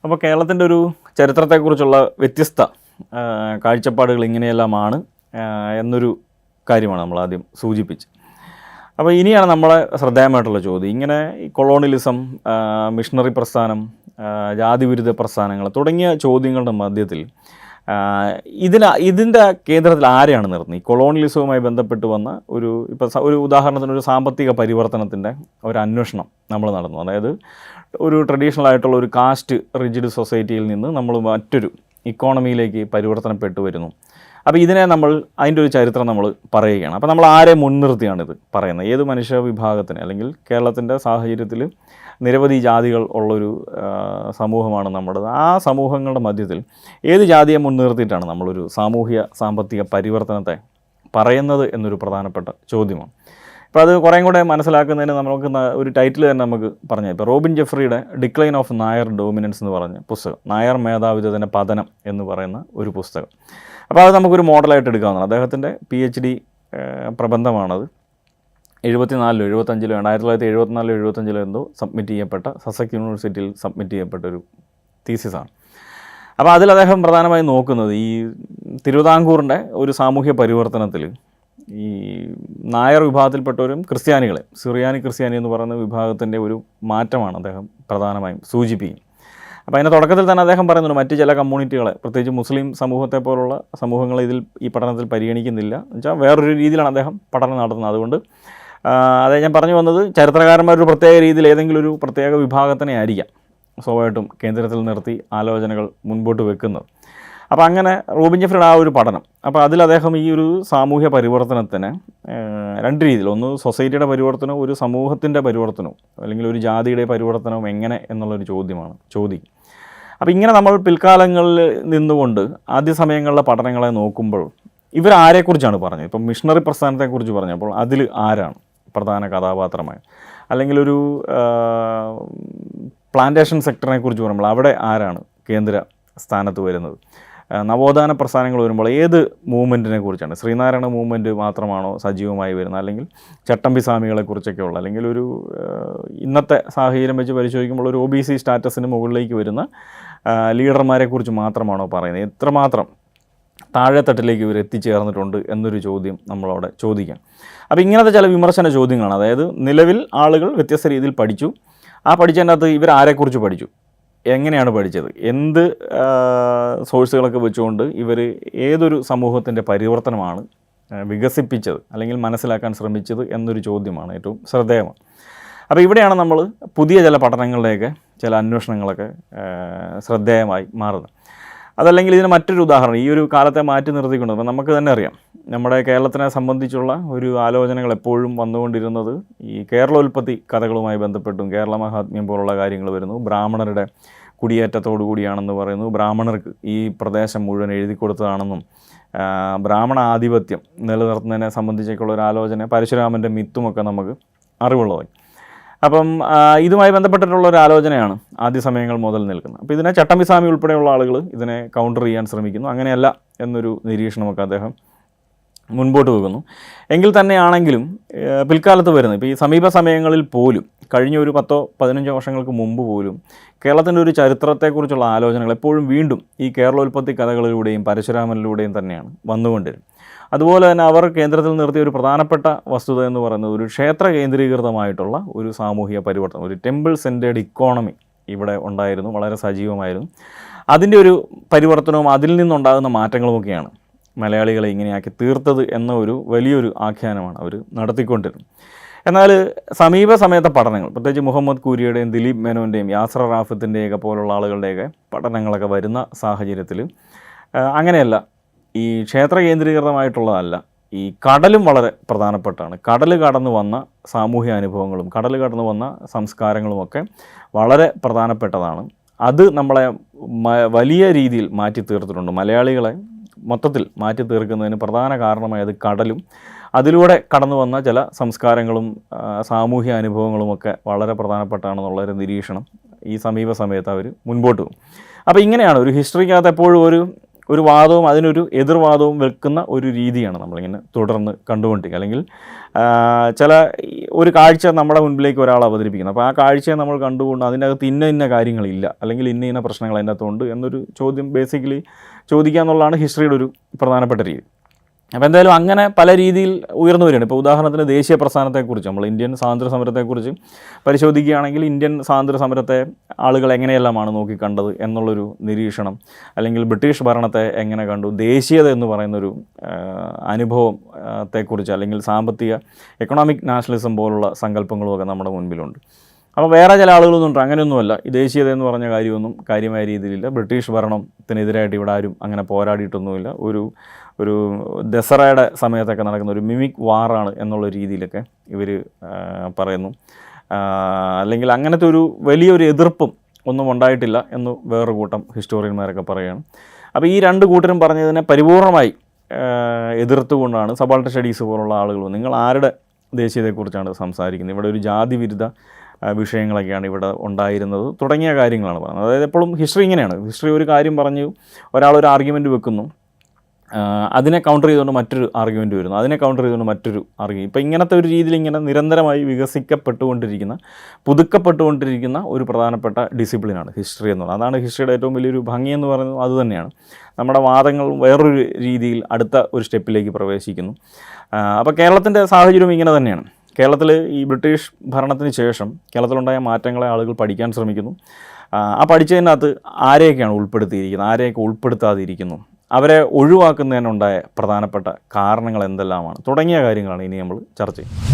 അപ്പോൾ കേരളത്തിൻ്റെ ഒരു ചരിത്രത്തെക്കുറിച്ചുള്ള വ്യത്യസ്ത കാഴ്ചപ്പാടുകൾ ഇങ്ങനെയെല്ലാമാണ് എന്നൊരു കാര്യമാണ് നമ്മൾ ആദ്യം സൂചിപ്പിച്ച്. അപ്പോൾ ഇനിയാണ് നമ്മളെ ശ്രദ്ധേയമായിട്ടുള്ള ചോദ്യം. ഇങ്ങനെ ഈ കൊളോണിയലിസം, മിഷണറി പ്രസ്ഥാനം, ജാതിവിരുദ്ധ പ്രസ്ഥാനങ്ങൾ തുടങ്ങിയ ചോദ്യങ്ങളുടെ മധ്യത്തിൽ ഇതിൻ്റെ കേന്ദ്രത്തിൽ ആരെയാണ് നിർത്തുന്നത്? ഈ കൊളോണിയലിസവുമായി ബന്ധപ്പെട്ട് വന്ന ഒരു ഉദാഹരണത്തിന് ഒരു സാമ്പത്തിക പരിവർത്തനത്തിൻ്റെ ഒരു അന്വേഷണം നമ്മൾ നടന്നു. അതായത് ഒരു ട്രഡീഷണൽ ആയിട്ടുള്ള ഒരു കാസ്റ്റ് റിജിഡ് സൊസൈറ്റിയിൽ നിന്ന് നമ്മൾ മറ്റൊരു ഇക്കോണമിയിലേക്ക് പരിവർത്തനപ്പെട്ടു വരുന്നു. അപ്പോൾ അതിൻ്റെ ഒരു ചരിത്രം നമ്മൾ പറയുകയാണ്. അപ്പോൾ നമ്മൾ ആരെ മുൻനിർത്തിയാണിത് പറയുന്നത്? ഏത് മനുഷ്യ വിഭാഗത്തിന്, അല്ലെങ്കിൽ കേരളത്തിൻ്റെ സാഹചര്യത്തിൽ നിരവധി ജാതികൾ ഉള്ളൊരു സമൂഹമാണ് നമ്മുടേത്. ആ സമൂഹങ്ങളുടെ മധ്യത്തിൽ ഏത് ജാതിയെ മുൻനിർത്തിയിട്ടാണ് നമ്മളൊരു സാമൂഹ്യ സാമ്പത്തിക പരിവർത്തനത്തെ പറയുന്നത് എന്നൊരു പ്രധാനപ്പെട്ട ചോദ്യമാണ്. അപ്പോൾ അത് കുറേയും കൂടെ മനസ്സിലാക്കുന്നതിന് നമുക്ക് ഒരു ടൈറ്റിൽ തന്നെ നമുക്ക് പറഞ്ഞു. ഇപ്പോൾ റോബിൻ ജെഫ്രിയുടെ ഡിക്ലൈൻ ഓഫ് നായർ ഡോമിനൻസ് എന്ന് പറഞ്ഞ പുസ്തകം, നായർ മേധാവിത്വത്തിൻ്റെ പതനം എന്ന് പറയുന്ന ഒരു പുസ്തകം. അപ്പോൾ അത് നമുക്കൊരു മോഡലായിട്ട് എടുക്കാവുന്നതാണ്. അദ്ദേഹത്തിൻ്റെ PhD പ്രബന്ധമാണത്. 74 75 1974 75 എന്തോ സബ്മിറ്റ് ചെയ്യപ്പെട്ട സസെക്സ് യൂണിവേഴ്സിറ്റിയിൽ സബ്മിറ്റ് ചെയ്യപ്പെട്ട ഒരു തീസിസാണ്. അപ്പോൾ അതിൽ അദ്ദേഹം പ്രധാനമായും നോക്കുന്നത് ഈ തിരുവിതാംകൂറിൻ്റെ ഒരു സാമൂഹ്യ പരിവർത്തനത്തിൽ ഈ നായർ വിഭാഗത്തിൽപ്പെട്ടവരും ക്രിസ്ത്യാനികളെ, സിറിയാനി ക്രിസ്ത്യാനി എന്ന് പറയുന്ന വിഭാഗത്തിൻ്റെ ഒരു മാറ്റമാണ് അദ്ദേഹം പ്രധാനമായും സൂചിപ്പിക്കും. അപ്പോൾ അതിൻ്റെ തുടക്കത്തിൽ തന്നെ അദ്ദേഹം പറയുന്നുണ്ട് മറ്റ് ചില കമ്മ്യൂണിറ്റികളെ, പ്രത്യേകിച്ച് മുസ്ലിം സമൂഹത്തെ പോലുള്ള സമൂഹങ്ങളെ ഈ പഠനത്തിൽ പരിഗണിക്കുന്നില്ല എന്ന് വെച്ചാൽ വേറൊരു രീതിയിലാണ് അദ്ദേഹം പഠനം നടത്തുന്നത്. അതുകൊണ്ട് അതേ ഞാൻ പറഞ്ഞു വന്നത്, ചരിത്രകാരന്മാർ ഒരു പ്രത്യേക രീതിയിൽ ഏതെങ്കിലും ഒരു പ്രത്യേക വിഭാഗത്തിനെ ആയിരിക്കാം സ്വാഭാവികമായിട്ടും കേന്ദ്രത്തിൽ നിർത്തി ആലോചനകൾ മുൻപോട്ട് വെക്കുന്നത്. അപ്പോൾ അങ്ങനെ റോബിൻ ജെഫ്രിയുടെ ആ ഒരു പഠനം, അപ്പോൾ അതിൽ അദ്ദേഹം ഈ ഒരു സാമൂഹ്യ പരിവർത്തനത്തിന് രണ്ട് രീതിയിൽ, ഒന്ന് സൊസൈറ്റിയുടെ പരിവർത്തനവും ഒരു സമൂഹത്തിൻ്റെ പരിവർത്തനവും അല്ലെങ്കിൽ ഒരു ജാതിയുടെ പരിവർത്തനവും എങ്ങനെ എന്നുള്ളൊരു ചോദിക്കും. അപ്പോൾ ഇങ്ങനെ നമ്മൾ പിൽക്കാലങ്ങളിൽ നിന്നുകൊണ്ട് ആദ്യ സമയങ്ങളിലെ പഠനങ്ങളെ നോക്കുമ്പോൾ ഇവരാരെക്കുറിച്ചാണ് പറഞ്ഞത്? ഇപ്പം മിഷണറി പ്രസ്ഥാനത്തെക്കുറിച്ച് പറഞ്ഞപ്പോൾ അതിൽ ആരാണ് പ്രധാന കഥാപാത്രമായി? അല്ലെങ്കിൽ ഒരു പ്ലാന്റേഷൻ സെക്ടറിനെ കുറിച്ച് പറയുമ്പോൾ അവിടെ ആരാണ് കേന്ദ്ര സ്ഥാനത്ത് വരുന്നത്? നവോത്ഥാന പ്രസ്ഥാനങ്ങൾ വരുമ്പോൾ ഏത് മൂവ്മെൻറ്റിനെ കുറിച്ചാണ്? ശ്രീനാരായണ മൂവ്മെൻറ്റ് മാത്രമാണോ സജീവമായി വരുന്നത്? അല്ലെങ്കിൽ ചട്ടമ്പി സ്വാമികളെക്കുറിച്ചൊക്കെ ഉള്ള, അല്ലെങ്കിൽ ഒരു ഇന്നത്തെ സാഹചര്യം വെച്ച് പരിശോധിക്കുമ്പോൾ ഒരു OBC സ്റ്റാറ്റസിന് മുകളിലേക്ക് വരുന്ന ലീഡർമാരെക്കുറിച്ച് മാത്രമാണോ പറയുന്നത്? എത്രമാത്രം താഴെത്തട്ടിലേക്ക് ഇവർ എത്തിച്ചേർന്നിട്ടുണ്ട് എന്നൊരു ചോദ്യം നമ്മളവിടെ ചോദിക്കാം. അപ്പോൾ ഇങ്ങനത്തെ ചില വിമർശന ചോദ്യങ്ങളാണ്. അതായത് നിലവിൽ ആളുകൾ വ്യത്യസ്ത രീതിയിൽ പഠിച്ചു, ആ പഠിച്ചതിൻ്റെ അകത്ത് ഇവർ ആരെക്കുറിച്ച് പഠിച്ചു, എങ്ങനെയാണ് പഠിച്ചത്, എന്ത് സോഴ്സുകളൊക്കെ വെച്ചുകൊണ്ട് ഇവർ ഏതൊരു സമൂഹത്തിൻ്റെ പരിവർത്തനമാണ് വികസിപ്പിച്ചത് അല്ലെങ്കിൽ മനസ്സിലാക്കാൻ ശ്രമിച്ചത് എന്നൊരു ചോദ്യമാണ് ഏറ്റവും ശ്രദ്ധേയമാണ്. അപ്പോൾ ഇവിടെയാണ് നമ്മൾ പുതിയ ചില പഠനങ്ങളുടെയൊക്കെ ചില അന്വേഷണങ്ങളൊക്കെ ശ്രദ്ധേയമായി മാറുന്നത്. അതല്ലെങ്കിൽ ഇതിന് മറ്റൊരു ഉദാഹരണം, ഈ ഒരു കാലത്തെ മാറ്റി നിർത്തിക്കൊണ്ട് അപ്പോൾ നമുക്ക് തന്നെ അറിയാം, നമ്മുടെ കേരളത്തിനെ സംബന്ധിച്ചുള്ള ഒരു ആലോചനകൾ എപ്പോഴും വന്നുകൊണ്ടിരുന്നത് ഈ കേരളോൽപ്പത്തി കഥകളുമായി ബന്ധപ്പെട്ടും കേരള മഹാത്മ്യം പോലുള്ള കാര്യങ്ങൾ വരുന്നു. ബ്രാഹ്മണരുടെ കുടിയേറ്റത്തോടു കൂടിയാണെന്ന് പറയുന്നു. ബ്രാഹ്മണർക്ക് ഈ പ്രദേശം മുഴുവൻ എഴുതി കൊടുത്തതാണെന്നും ബ്രാഹ്മണ ആധിപത്യം നിലനിർത്തുന്നതിനെ സംബന്ധിച്ചൊക്കെയുള്ള ഒരു ആലോചന, പരശുരാമൻ്റെ മിത്തുമൊക്കെ നമുക്ക് അറിവുള്ളതായി. അപ്പം ഇതുമായി ബന്ധപ്പെട്ടിട്ടുള്ള ഒരു ആലോചനയാണ് ആദ്യ സമയങ്ങൾ മുതൽ നിൽക്കുന്നത്. അപ്പോൾ ഇതിനെ ചട്ടമ്പി സ്വാമി ഉൾപ്പെടെയുള്ള ആളുകൾ ഇതിനെ കൗണ്ടർ ചെയ്യാൻ ശ്രമിക്കുന്നു. അങ്ങനെയല്ല എന്നൊരു നിരീക്ഷണമൊക്കെ അദ്ദേഹം മുൻപോട്ട് വെക്കുന്നു. എങ്കിൽ തന്നെയാണെങ്കിലും പിൽക്കാലത്ത് വരുന്നത്, ഇപ്പോൾ ഈ സമീപ സമയങ്ങളിൽ പോലും, കഴിഞ്ഞ ഒരു 10-15 വർഷങ്ങൾക്ക് മുമ്പ് പോലും കേരളത്തിൻ്റെ ഒരു ചരിത്രത്തെക്കുറിച്ചുള്ള ആലോചനകൾ എപ്പോഴും വീണ്ടും ഈ കേരളോൽപ്പത്തി കഥകളിലൂടെയും പരശുരാമനിലൂടെയും തന്നെയാണ് വന്നുകൊണ്ടിരുന്നത്. അതുപോലെ തന്നെ അവർ കേന്ദ്രത്തിൽ നിർത്തിയ ഒരു പ്രധാനപ്പെട്ട വസ്തുത എന്ന് പറയുന്നത് ഒരു ക്ഷേത്ര കേന്ദ്രീകൃതമായിട്ടുള്ള ഒരു സാമൂഹിക പരിവർത്തനം, ഒരു ടെമ്പിൾ സെൻറ്റേഡ് ഇക്കോണമി ഇവിടെ ഉണ്ടായിരുന്നു, വളരെ സജീവമായിരുന്നു. അതിൻ്റെ ഒരു പരിവർത്തനവും അതിൽ നിന്നുണ്ടാകുന്ന മാറ്റങ്ങളുമൊക്കെയാണ് മലയാളികളെ ഇങ്ങനെയാക്കി തീർത്തത് എന്ന ഒരു വലിയൊരു ആഖ്യാനമാണ് അവർ നടത്തിക്കൊണ്ടിരുന്നത്. എന്നാൽ സമീപ സമയത്തെ പഠനങ്ങൾ, പ്രത്യേകിച്ച് മുഹമ്മദ് കൂരിയുടെയും ദിലീപ് മേനോൻ്റെയും യാസർ റാഫത്തിൻ്റെയൊക്കെ പോലുള്ള ആളുകളുടെയൊക്കെ പഠനങ്ങളൊക്കെ വരുന്ന സാഹചര്യത്തിൽ അങ്ങനെയല്ല, ഈ ക്ഷേത്ര കേന്ദ്രീകൃതമായിട്ടുള്ളതല്ല, ഈ കടലും വളരെ പ്രധാനപ്പെട്ടാണ്. കടൽ കടന്നു വന്ന സാമൂഹ്യ അനുഭവങ്ങളും കടൽ കടന്നു വന്ന സംസ്കാരങ്ങളുമൊക്കെ വളരെ പ്രധാനപ്പെട്ടതാണ്. അത് നമ്മളെ വലിയ രീതിയിൽ മാറ്റി തീർത്തിട്ടുണ്ട്. മലയാളികളെ മൊത്തത്തിൽ മാറ്റി തീർക്കുന്നതിന് പ്രധാന കാരണമായത് കടലും അതിലൂടെ കടന്നു വന്ന ചില സംസ്കാരങ്ങളും സാമൂഹ്യ അനുഭവങ്ങളുമൊക്കെ വളരെ പ്രധാനപ്പെട്ടാണെന്നുള്ളൊരു നിരീക്ഷണം ഈ സമീപ സമയത്ത് അവർ മുൻപോട്ട് പോകും. അപ്പോൾ ഇങ്ങനെയാണ് ഒരു ഹിസ്റ്ററിക്കകത്ത് എപ്പോഴും ഒരു വാദവും അതിനൊരു എതിർവാദവും വെക്കുന്ന ഒരു രീതിയാണ് നമ്മളിങ്ങനെ തുടർന്ന് കണ്ടുകൊണ്ടിരിക്കുക. അല്ലെങ്കിൽ ഒരു കാഴ്ച നമ്മുടെ മുൻപിലേക്ക് ഒരാൾ അവതരിപ്പിക്കുന്നത്, അപ്പോൾ ആ കാഴ്ചയെ നമ്മൾ കണ്ടുകൊണ്ട് അതിനകത്ത് ഇന്ന കാര്യങ്ങളില്ല, അല്ലെങ്കിൽ ഇന്ന പ്രശ്നങ്ങൾ അതിനകത്തുണ്ട് എന്നൊരു ചോദ്യം ബേസിക്കലി ചോദിക്കുക എന്നുള്ളതാണ് ഹിസ്റ്ററിയുടെ ഒരു പ്രധാനപ്പെട്ട രീതി. അപ്പോൾ എന്തായാലും അങ്ങനെ പല രീതിയിൽ ഉയർന്നു വരികയാണ്. ഇപ്പോൾ ഉദാഹരണത്തിന് ദേശീയ പ്രസ്ഥാനത്തെക്കുറിച്ച്, നമ്മൾ ഇന്ത്യൻ സ്വാതന്ത്ര്യ സമരത്തെക്കുറിച്ച് പരിശോധിക്കുകയാണെങ്കിൽ ഇന്ത്യൻ സ്വാതന്ത്ര്യ സമരത്തെ ആളുകൾ എങ്ങനെയെല്ലാമാണ് നോക്കിക്കണ്ടത് എന്നുള്ളൊരു നിരീക്ഷണം, അല്ലെങ്കിൽ ബ്രിട്ടീഷ് ഭരണത്തെ എങ്ങനെ കണ്ടു, ദേശീയത എന്ന് പറയുന്നൊരു അനുഭവത്തെക്കുറിച്ച്, അല്ലെങ്കിൽ സാമ്പത്തിക എക്കണോമിക് നാഷണലിസം പോലുള്ള സങ്കല്പങ്ങളുമൊക്കെ നമ്മുടെ മുൻപിലുണ്ട്. അപ്പോൾ വേറെ ചില ആളുകളൊന്നും അങ്ങനെയൊന്നുമല്ല, ഈ ദേശീയത എന്ന് പറഞ്ഞ കാര്യമൊന്നും കാര്യമായ രീതിയിലില്ല, ബ്രിട്ടീഷ് ഭരണത്തിനെതിരായിട്ട് ഇവിടെ ആരും അങ്ങനെ പോരാടിയിട്ടൊന്നുമില്ല, ഒരു ദസറയുടെ സമയത്തൊക്കെ നടക്കുന്ന ഒരു മിമിക് വാറാണ് എന്നുള്ള രീതിയിലൊക്കെ ഇവർ പറയുന്നു. അല്ലെങ്കിൽ അങ്ങനത്തെ ഒരു വലിയൊരു എതിർപ്പും ഒന്നും ഉണ്ടായിട്ടില്ല എന്ന് വേറൊരു കൂട്ടം ഹിസ്റ്റോറിയന്മാരൊക്കെ പറയുകയാണ്. അപ്പോൾ ഈ രണ്ട് കൂട്ടരും പറഞ്ഞതിനെ പരിപൂർണമായി എതിർത്തുകൊണ്ടാണ് സബാൾട്ടൻ സ്റ്റഡീസ് പോലുള്ള ആളുകൾ നിങ്ങൾ ആരുടെ ദേശീയതയെക്കുറിച്ചാണ് സംസാരിക്കുന്നത്, ഇവിടെ ഒരു ജാതി വിരുദ്ധ വിഷയങ്ങളൊക്കെയാണ് ഇവിടെ ഉണ്ടായിരുന്നത് തുടങ്ങിയ കാര്യങ്ങളാണ് പറയുന്നത്. അതായത് എപ്പോഴും ഹിസ്റ്ററി ഇങ്ങനെയാണ്, ഹിസ്റ്ററി ഒരു കാര്യം പറഞ്ഞു, ഒരാളൊരു ആർഗ്യുമെൻറ്റ് വെക്കുന്നു, അതിനെ കൗണ്ടർ ചെയ്തുകൊണ്ട് മറ്റൊരു ആർഗ്യുമെൻറ്റ് വരുന്നു, അതിനെ കൗണ്ടർ ചെയ്തുകൊണ്ട് മറ്റൊരു ആർഗ്യുമെൻറ്റ്. ഇപ്പോൾ ഇങ്ങനത്തെ ഒരു രീതിയിൽ ഇങ്ങനെ നിരന്തരമായി പുതുക്കപ്പെട്ടുകൊണ്ടിരിക്കുന്ന ഒരു പ്രധാനപ്പെട്ട ഡിസിപ്ലിനാണ് ഹിസ്റ്ററി എന്നുള്ളത്. അതാണ് ഹിസ്റ്ററിയുടെ ഏറ്റവും വലിയൊരു ഭംഗിയെന്ന് പറയുന്നത് അതുതന്നെയാണ്. നമ്മുടെ വാദങ്ങൾ വേറൊരു രീതിയിൽ അടുത്ത ഒരു സ്റ്റെപ്പിലേക്ക് പ്രവേശിക്കുന്നു. അപ്പോൾ കേരളത്തിൻ്റെ സാഹചര്യം ഇങ്ങനെ തന്നെയാണ്. കേരളത്തിൽ ഈ ബ്രിട്ടീഷ് ഭരണത്തിന് ശേഷം കേരളത്തിലുണ്ടായ മാറ്റങ്ങളെ ആളുകൾ പഠിക്കാൻ ശ്രമിക്കുന്നു. ആ പഠിച്ചതിനകത്ത് ആരെയൊക്കെയാണ് ഉൾപ്പെടുത്തിയിരിക്കുന്നത്, ആരെയൊക്കെ ഉൾപ്പെടുത്താതിരിക്കുന്നു, അവരെ ഒഴിവാക്കുന്നതിനുണ്ടായ പ്രധാനപ്പെട്ട കാരണങ്ങൾ എന്തെല്ലാമാണ് തുടങ്ങിയ കാര്യങ്ങളാണ് ഇനി നമ്മൾ ചർച്ച ചെയ്യുന്നത്.